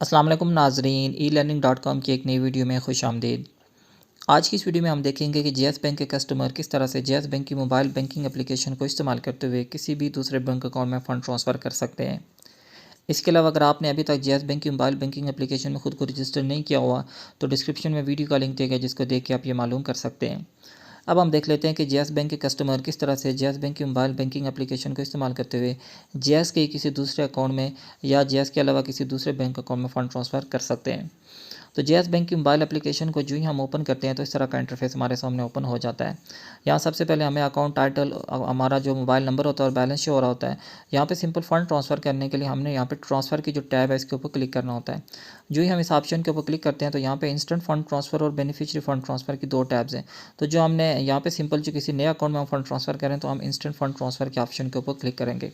अस्सलाम वालेकुम नाज़रीन, e-learning.com की एक नई वीडियो में खुश आमदीद। आज की इस वीडियो में हम देखेंगे कि जेएस बैंक के कस्टमर किस तरह से जेएस बैंक की मोबाइल बैंकिंग एप्लीकेशन को इस्तेमाल करते हुए किसी भी दूसरे बैंक अकाउंट में फ़ंड ट्रांसफ़र कर सकते हैं। इसके अलावा अगर आपने अभी तक जेएस बैंक की मोबाइल बैंकिंग एप्लीकेशन में खुद को रजिस्टर नहीं किया हुआ तो डिस्क्रिप्शन में वीडियो का लिंक दिया गया जिसको देख के आप ये मालूम कर सकते हैं। अब हम देख लेते हैं कि जेएस बैंक के कस्टमर किस तरह से जेएस बैंक की मोबाइल बैंकिंग एप्लीकेशन को इस्तेमाल करते हुए जेएस के किसी दूसरे अकाउंट में या जेएस के अलावा किसी दूसरे बैंक अकाउंट में फ़ंड ट्रांसफ़र कर सकते हैं। तो जेएस बैंक की मोबाइल एप्लीकेशन को जो ही हम ओपन करते हैं तो इस तरह का इंटरफेस हमारे सामने ओपन हो जाता है। यहाँ सबसे पहले हमें अकाउंट टाइटल, हमारा जो मोबाइल नंबर होता है और बैलेंस शो हो रहा होता है। यहाँ पे सिंपल फ़ंड ट्रांसफ़र करने के लिए हमने यहाँ पे ट्रांसफ़र की जो टैब है इसके ऊपर क्लिक करना होता है। जो ही हम इस ऑप्शन के ऊपर क्लिक करते हैं तो यहाँ पे इंस्टेंट फ़ंड ट्रांसफ़र और बेनिफिशियरी फ़ंड ट्रांसफ़र की दो टैब्स हैं। तो जो हमने यहाँ पे सिंपल जो किसी नए अकाउंट में हम फ़ंड ट्रांसफ़र करें तो हम इंस्टेंट फ़ंड ट्रांसफ़र के ऑप्शन के ऊपर क्लिक करेंगे।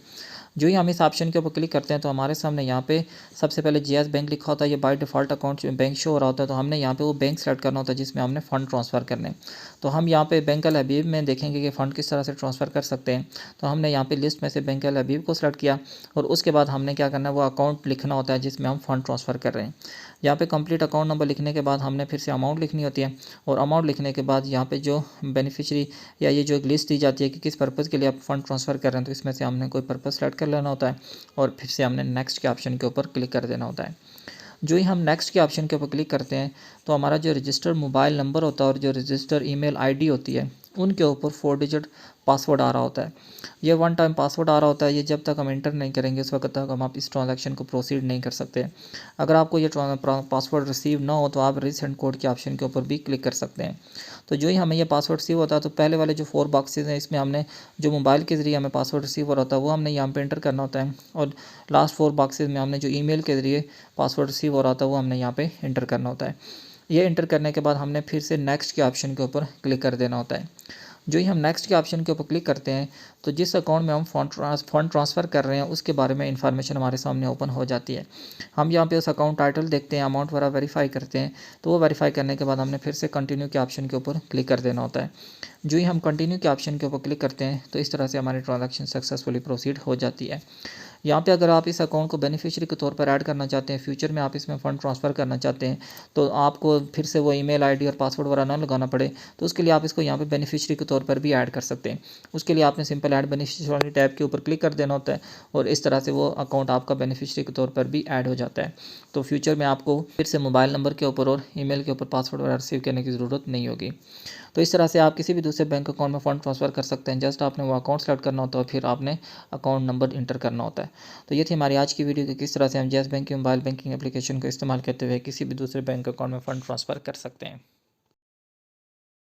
जो ही हम इस ऑप्शन के ऊपर क्लिक करते हैं तो हमारे सामने यहाँ पे सबसे पहले जेएस बैंक लिखा होता है। ये by default account bank show हो रहा होता है। तो हमने यहाँ पे वो बैंक सेलेक्ट करना होता है जिसमें हमने फ़ंड ट्रांसफ़र करने हैं। तो हम यहाँ पे बैंक अल हबीब में देखेंगे कि फ़ंड किस तरह से ट्रांसफ़र कर सकते हैं। तो हमने यहाँ पे लिस्ट में से बैंक अल हबीब को सिलेक्ट किया और उसके बाद हमने क्या करना है, वो अकाउंट लिखना होता है जिसमें हम फ़ंड ट्रांसफ़र कर रहे हैं। यहाँ पे कंप्लीट अकाउंट नंबर लिखने के बाद हमने फिर से अमाउंट लिखनी होती है और अमाउंट लिखने के बाद यहाँ पे जो बेनिफिशियरी या ये जो एक लिस्ट दी जाती है कि किस पर्पज़ के लिए आप फ़ंड ट्रांसफ़र कर रहे हैं, तो इसमें से हमने कोई पर्पज़ सेलेक्ट कर लेना होता है और फिर से हमने नेक्स्ट के ऑप्शन के ऊपर क्लिक कर देना होता है। जो ही हम नेक्स्ट के ऑप्शन के ऊपर क्लिक करते हैं तो हमारा जो रजिस्टर्ड मोबाइल नंबर होता है और जो रजिस्टर्ड ईमेल आईडी होती है उनके ऊपर 4 डिजिट पासवर्ड आ रहा होता है। ये वन टाइम पासवर्ड आ रहा होता है। ये जब तक हम एंटर नहीं करेंगे उस वक्त तक हम आप इस ट्रांजैक्शन को प्रोसीड नहीं कर सकते। अगर आपको ये पासवर्ड रिसीव ना हो तो आप रीसेंट कोड के ऑप्शन के ऊपर भी क्लिक कर सकते हैं। तो जो ही हमें ये पासवर्ड रिसीव होता है तो पहले वाले जो 4 बॉक्सेस हैं इसमें हमने जो मोबाइल के ज़रिए हमें पासवर्ड रिसीव हो रहा होता है वो हमने यहाँ पे एंटर करना होता है और लास्ट 4 बॉक्सेस में हमने जो ईमेल के ज़रिए पासवर्ड रिसीव हो रहा था वो हमने यहाँ पे एंटर करना होता है। ये एंटर करने के बाद हमने फिर से नेक्स्ट के ऑप्शन के ऊपर क्लिक कर देना होता है। जो ही हम नेक्स्ट के ऑप्शन के ऊपर क्लिक करते हैं तो जिस अकाउंट में हम फ़ंड ट्रांसफ़र कर रहे हैं उसके बारे में इंफॉर्मेशन हमारे सामने ओपन हो जाती है। हम यहाँ पे उस अकाउंट टाइटल देखते हैं, अमाउंट वगैरह वेरीफाई करते हैं। तो वो वेरीफाई करने के बाद हमने फिर से कंटिन्यू के ऑप्शन के ऊपर क्लिक कर देना होता है। जो ही हम कंटिन्यू के ऑप्शन के ऊपर क्लिक करते हैं तो इस तरह से हमारी ट्रांजैक्शन सक्सेसफुली प्रोसीड हो जाती है। यहाँ पे अगर आप इस अकाउंट को बेनिफिशियरी के तौर पर ऐड करना चाहते हैं, फ्यूचर में आप इसमें फ़ंड ट्रांसफ़र करना चाहते हैं तो आपको फिर से वो ईमेल आईडी और पासवर्ड वगैरह ना लगाना पड़े, तो उसके लिए आप इसको यहाँ पे बेनिफिशियरी के तौर पर भी ऐड कर सकते हैं। उसके लिए आपने सिंपल ऐड बेनिफिशियरी वाली टैब के ऊपर क्लिक कर देना होता है और इस तरह से वो अकाउंट आपका बेनिफिशियरी के तौर पर भी ऐड हो जाता है। तो फ्यूचर में आपको फिर से मोबाइल नंबर के ऊपर और ईमेल के ऊपर पासवर्ड वगैरह रिसीव करने की ज़रूरत नहीं होगी। तो इस तरह से आप किसी भी दूसरे बैंक अकाउंट में फ़ंड ट्रांसफ़र कर सकते हैं। जस्ट आपने वो अकाउंट सेलेक्ट करना होता है और फिर आपने अकाउंट नंबर इंटर करना होता है। तो ये थी हमारी आज की वीडियो कि किस तरह से हम जेएस बैंक की मोबाइल बैंकिंग एप्लीकेशन को इस्तेमाल करते हुए किसी भी दूसरे बैंक अकाउंट में फ़ंड ट्रांसफ़र कर सकते हैं।